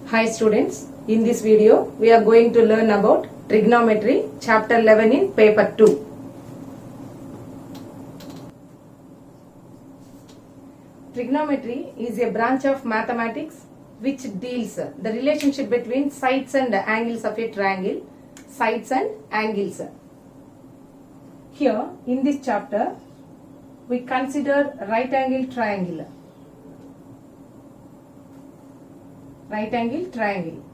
Hi students, in this video we are going to learn about trigonometry chapter 11 in paper 2. Trigonometry is a branch of mathematics which deals the relationship between sides and angles of a triangle, sides and angles. Here in this chapter we consider right angle triangle. Right angle triangle.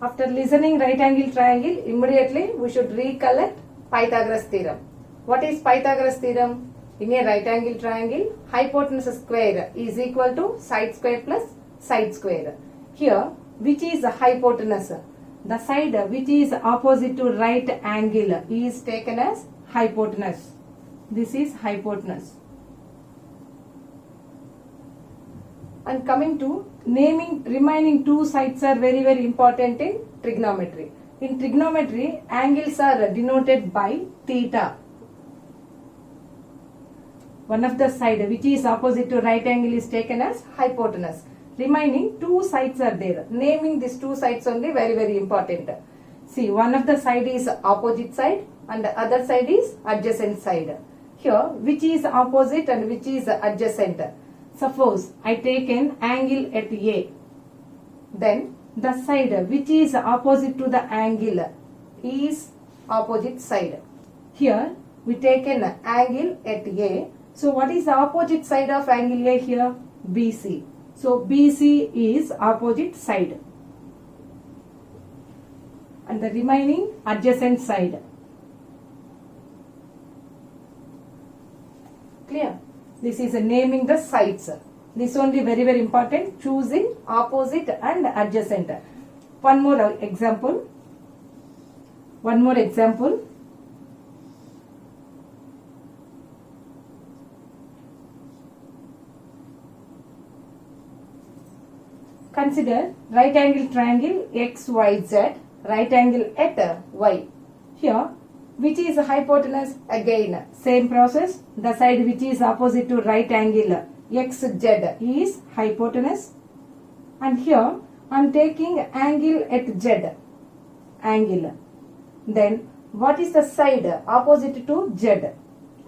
After listening right angle triangle, immediately we should recollect Pythagoras theorem. What is Pythagoras theorem? In a right angle triangle, hypotenuse square is equal to side square plus side square. Here, which is the hypotenuse? The side which is opposite to right angle is taken as hypotenuse. This is hypotenuse. And coming to naming remaining two sides are very important in trigonometry. In trigonometry, angles are denoted by theta. One of the side which is opposite to right angle is taken as hypotenuse. Remaining two sides are there. Naming these two sides only very important. See, one of the side is opposite side and the other side is adjacent side. Here, which is opposite and which is adjacent? Suppose I take an angle at A. Then the side which is opposite to the angle is opposite side. Here we take an angle at A. So what is the opposite side of angle A here? BC. So BC is opposite side. And the remaining adjacent side. Clear? This is naming the sides. This only very important. Choosing opposite and adjacent. One more example. Consider right angle triangle XYZ, right angle at Y. Here, which is hypotenuse? Again, same process. The side which is opposite to right angle XZ is hypotenuse. And here, I am taking angle at Z. Angle. Then, what is the side opposite to Z?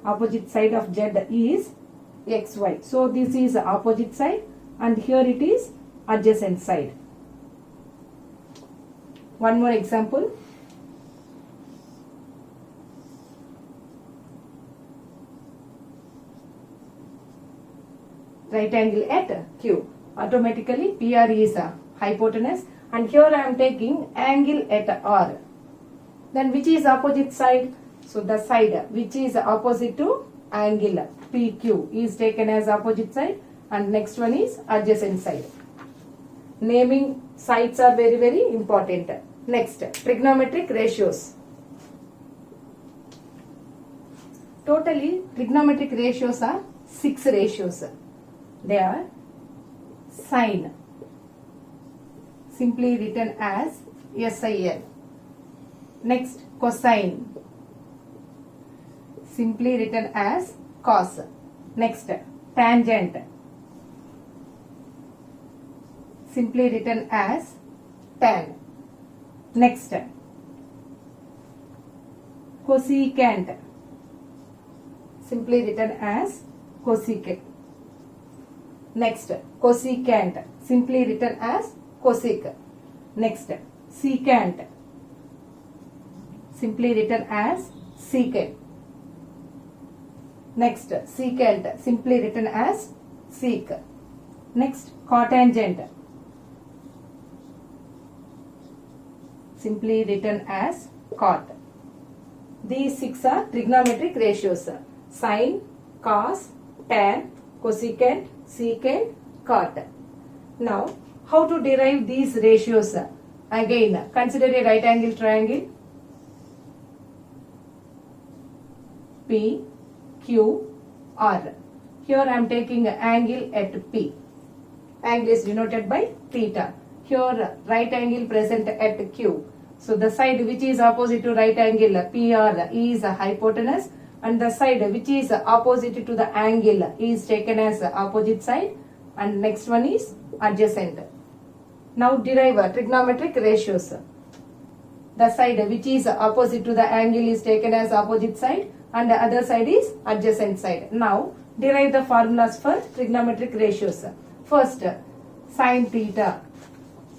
Opposite side of Z is XY. So, this is opposite side and here it is adjacent side. One more example. Right angle at Q. Automatically PR is a hypotenuse and here I am taking angle at R. Then which is opposite side? So the side which is opposite to angle PQ is taken as opposite side and next one is adjacent side. Naming sides are very important. Next, trigonometric ratios. Totally trigonometric ratios are 6 ratios. They are sine, simply written as SIN. Next, cosine, simply written as cos. Next, tangent, simply written as tan. Next, cosecant, simply written as cosecant. Next, cosecant, simply written as cosec. Next, secant, simply written as secant. Next, secant, simply written as sec. Next, cotangent, simply written as cot. These 6 are trigonometric ratios. Sine, cos, tan, cosecant, secant, cot. Now, how to derive these ratios? Again, consider a right angle triangle. P, Q, R. Here I am taking angle at P. Angle is denoted by theta. Here right angle present at Q. So the side which is opposite to right angle PR is a hypotenuse and the side which is opposite to the angle is taken as opposite side and next one is adjacent. Now derive trigonometric ratios. The side which is opposite to the angle is taken as opposite side and the other side is adjacent side. Now derive the formulas for trigonometric ratios. First, sin theta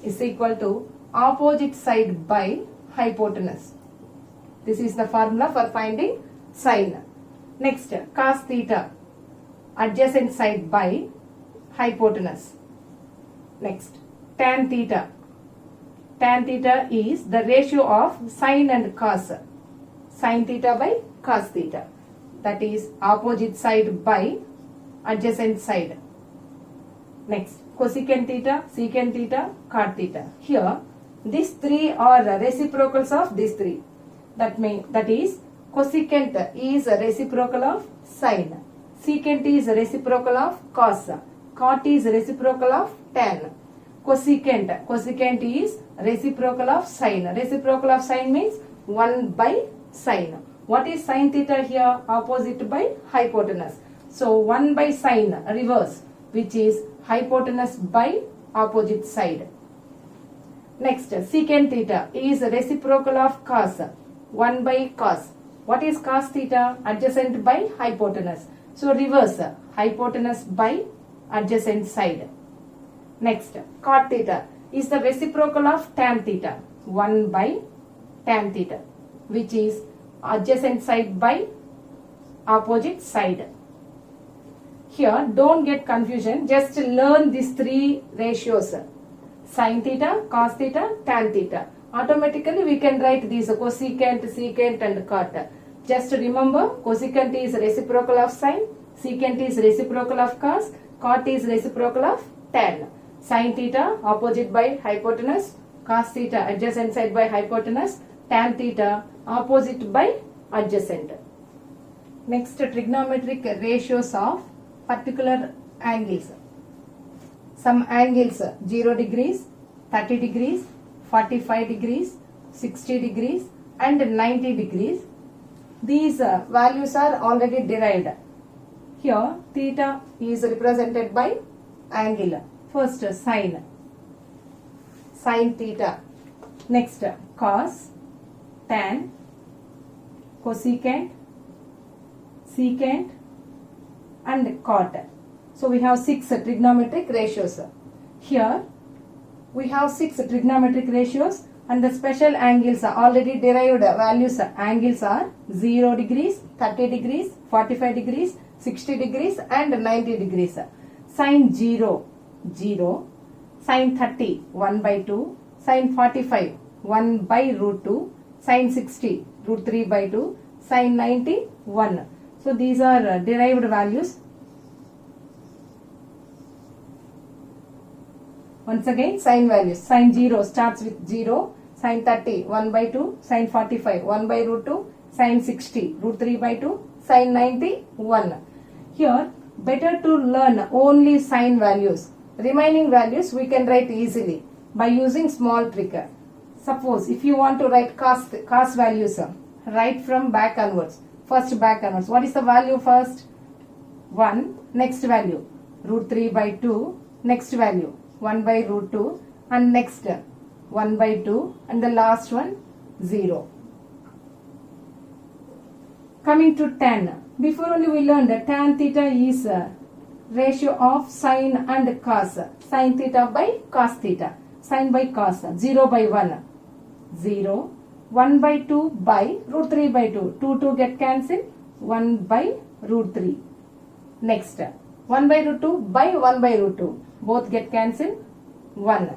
is equal to opposite side by hypotenuse. This is the formula for finding sin. Next, cos theta, adjacent side by hypotenuse. Next, tan theta. Tan theta is the ratio of sin and cos. Sin theta by cos theta. That is opposite side by adjacent side. Next, cosecant theta, secant theta, cot theta. Here, these three are reciprocals of these three. That is, cosecant is a reciprocal of sin. Secant is a reciprocal of cos. Cot is reciprocal of tan. Cosecant is reciprocal of sin. Reciprocal of sin means 1 by sin. What is sin theta here? Opposite by hypotenuse. So 1 by sin reverse, which is hypotenuse by opposite side. Next, secant theta is reciprocal of cos. 1 by cos. What is cos theta? Adjacent by hypotenuse. So reverse, hypotenuse by adjacent side. Next, cot theta is the reciprocal of tan theta. 1 by tan theta, which is adjacent side by opposite side. Here, don't get confusion. Just learn these three ratios. Sin theta, cos theta, tan theta. Automatically we can write these cosecant, secant and cot. Just remember, cosecant is reciprocal of sin, secant is reciprocal of cos, cot is reciprocal of tan. Sin theta opposite by hypotenuse, cos theta adjacent side by hypotenuse, tan theta opposite by adjacent. Next, trigonometric ratios of particular angles. Some angles 0 degrees, 30 degrees, 45 degrees, 60 degrees and 90 degrees. These values are already derived. Here theta is represented by angle. First sin theta. Next cos, tan, cosecant, secant and cot. So we have 6 trigonometric ratios. Here we have 6 trigonometric ratios and the special angles are already derived values. Angles are 0 degrees, 30 degrees, 45 degrees, 60 degrees and 90 degrees. Sin 0, 0. Sin 30, 1 by 2. Sin 45, 1 by root 2. Sin 60, root 3 by 2. Sin 90, 1. So these are derived values. Once again, sin values. Sin 0 starts with 0. Sin 30, 1 by 2. Sin 45, 1 by root 2. Sin 60, root 3 by 2. Sin 90, 1. Here, better to learn only sin values. Remaining values we can write easily by using small trick. Suppose if you want to write cos values, write from back onwards. First back onwards. What is the value first? 1. Next value, root 3 by 2. Next value, 1 by root 2 and next 1 by 2 and the last one 0. Coming to tan. Before only we learned that tan theta is ratio of sin and cos. Sin theta by cos theta. Sin by cos. 0 by 1. 0. 1 by 2 by root 3 by 2. 2 get cancelled. 1 by root 3. Next. 1 by root 2 by 1 by root 2. Both get cancelled. 1.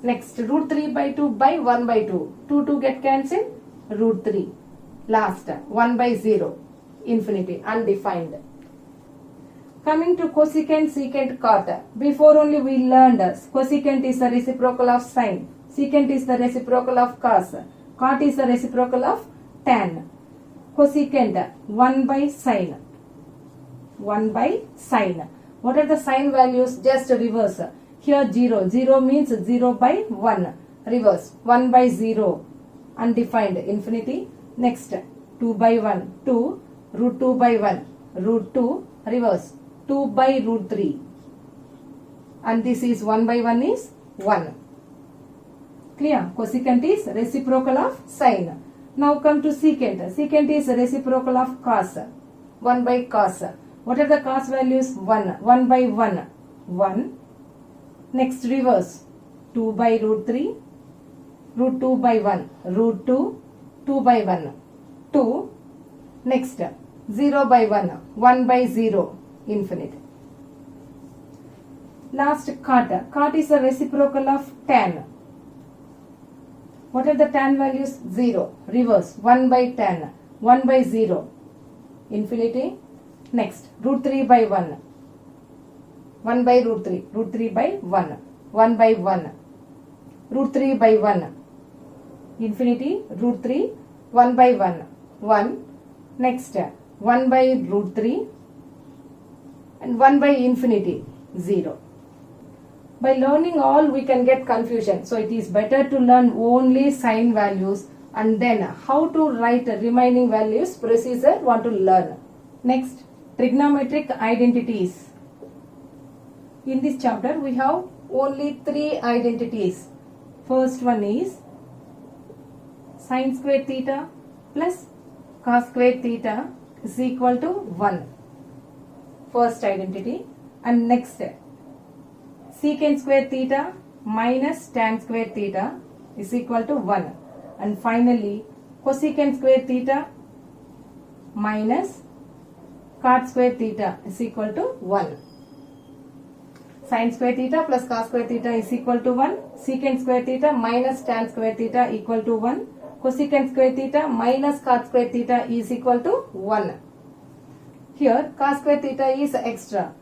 Next, root 3 by 2 by 1 by 2. 2 get cancelled. Root 3. Last, 1 by 0. Infinity, undefined. Coming to cosecant, secant, cot. Before only we learned cosecant is the reciprocal of sin. Secant is the reciprocal of cos. Cot is the reciprocal of tan. Cosecant, 1 by sin. 1 by sin. What are the sin values? Just reverse. Here 0. 0 means 0 by 1. Reverse. 1 by 0. Undefined. Infinity. Next. 2 by 1. 2. Root 2 by 1. Root 2. Reverse. 2 by root 3. and this is 1 by 1 is 1. Clear? Cosecant is reciprocal of sine. Now come to secant. Secant is reciprocal of cos. 1 by cos. What are the cos values? 1. 1 by 1. 1. Next reverse. 2 by root 3. Root 2 by 1. Root 2. 2 by 1. 2. Next. 0 by 1. 1 by 0. Infinite. Last cot. Cot is a reciprocal of tan. What are the tan values? 0. Reverse. 1 by tan. 1 by 0. Infinity. Next. Root 3 by 1. 1 by root 3. Root 3 by 1. 1 by 1. Root 3 by 1. Infinity. Root 3. 1 by 1. 1. Next. 1 by root 3. And 1 by infinity. 0. By learning all we can get confusion. So it is better to learn only sign values and then how to write remaining values procedure want to learn. Next, trigonometric identities. In this chapter we have only 3 identities. First one is sin square theta plus cos square theta is equal to 1. First identity. And next, secant square theta minus tan square theta is equal to 1. And finally, cosecant square theta minus cot square theta is equal to 1. Sin square theta plus cos square theta is equal to 1. Secant square theta minus tan square theta equal to 1. Cosecant square theta minus cot square theta is equal to 1. Here, cos square theta is extra.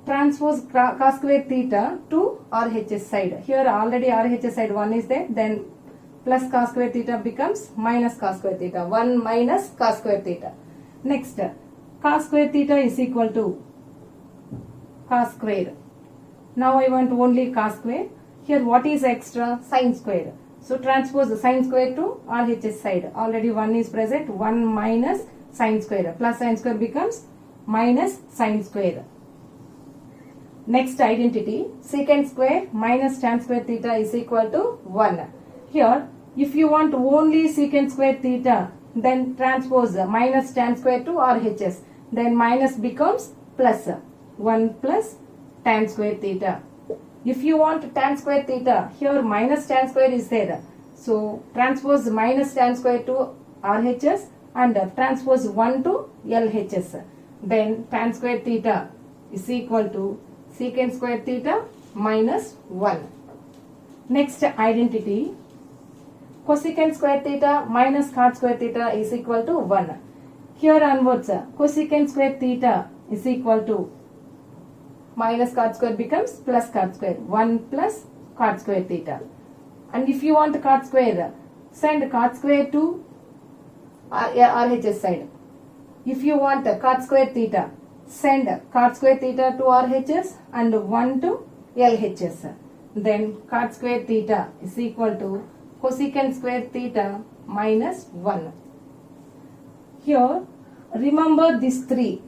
Transpose cos square theta to RHS side. Here already RHS side 1 is there. Then plus cos square theta becomes minus cos square theta. 1 minus cos square theta. Next, cos square theta is equal to cos square. Now I want only cos square. Here what is extra? Sin square. So transpose the sin square to RHS side. Already 1 is present. 1 minus sin square. Plus sin square becomes minus sin square. Next identity, secant square minus tan square theta is equal to 1. Here, if you want only secant square theta, then transpose minus tan square to RHS. Then minus becomes plus. 1 plus tan square theta. If you want tan square theta, here minus tan square is there. So, transpose minus tan square to RHS and transpose 1 to LHS. Then tan square theta is equal to secant square theta minus 1. Next identity, cosecant square theta minus cot square theta is equal to 1. Here onwards, cosecant square theta is equal to minus cot square becomes plus cot square. 1 plus cot square theta. And if you want cot square, send cot square to RHS side. If you want cot square theta, send cot square theta to RHS and 1 to LHS. Then cot square theta is equal to cosecant square theta minus 1. Here, remember these 3.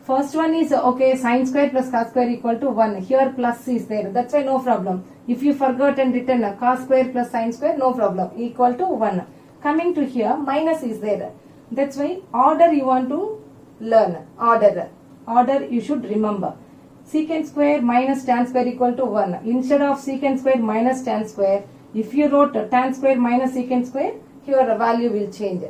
First one is okay, sin square plus cos square equal to 1. Here plus is there. That's why no problem. If you forgot and written cos square plus sin square, no problem. Equal to 1. Coming to here, minus is there. That's why order you want to learn. Order you should remember. Secant square minus tan square equal to 1. Instead of secant square minus tan square, if you wrote tan square minus secant square, here the value will change.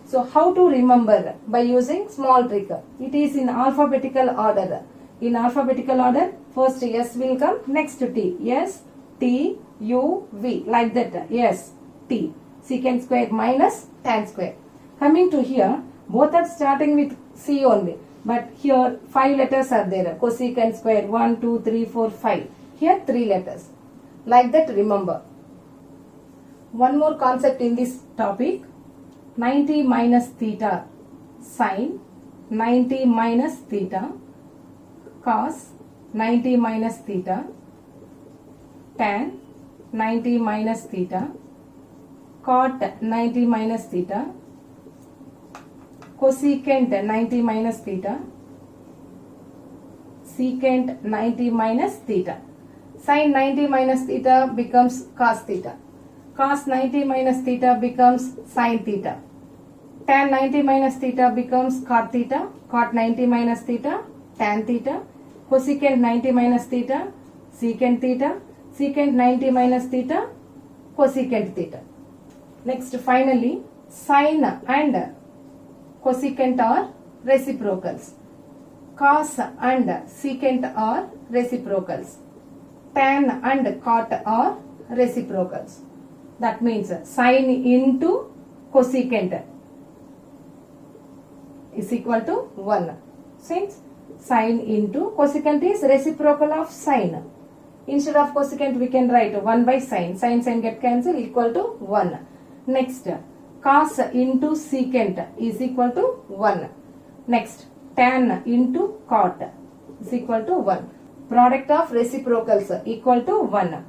So how to remember? By using small trick. It is in alphabetical order. In alphabetical order, first S will come, next T. S, T, U, V. Like that. S, T. Secant square minus tan square. Coming to here, both are starting with C only. But here 5 letters are there. Cosecant square 1, 2, 3, 4, 5. Here 3 letters. Like that remember. One more concept in this topic. 90 minus theta sin, 90 minus theta cos, 90 minus theta tan, 90 minus theta cot, 90 minus theta cosecant 90 minus theta, secant 90 minus theta. Sin 90 minus theta becomes cos theta. Cos 90 minus theta becomes sin theta. Tan 90 minus theta becomes cot theta. Cot 90 minus theta, tan theta. Cosecant 90 minus theta, secant theta. Secant 90 minus theta, cosecant theta. Next, finally, sin and cosecant are reciprocals. Cos and secant are reciprocals. Tan and cot are reciprocals. That means sin into cosecant is equal to 1. Since sin into cosecant is reciprocal of sin. Instead of cosecant we can write 1 by sin. Sin get cancelled, equal to 1. Next, cos into secant is equal to 1. Next, tan into cot is equal to 1. Product of reciprocals equal to 1.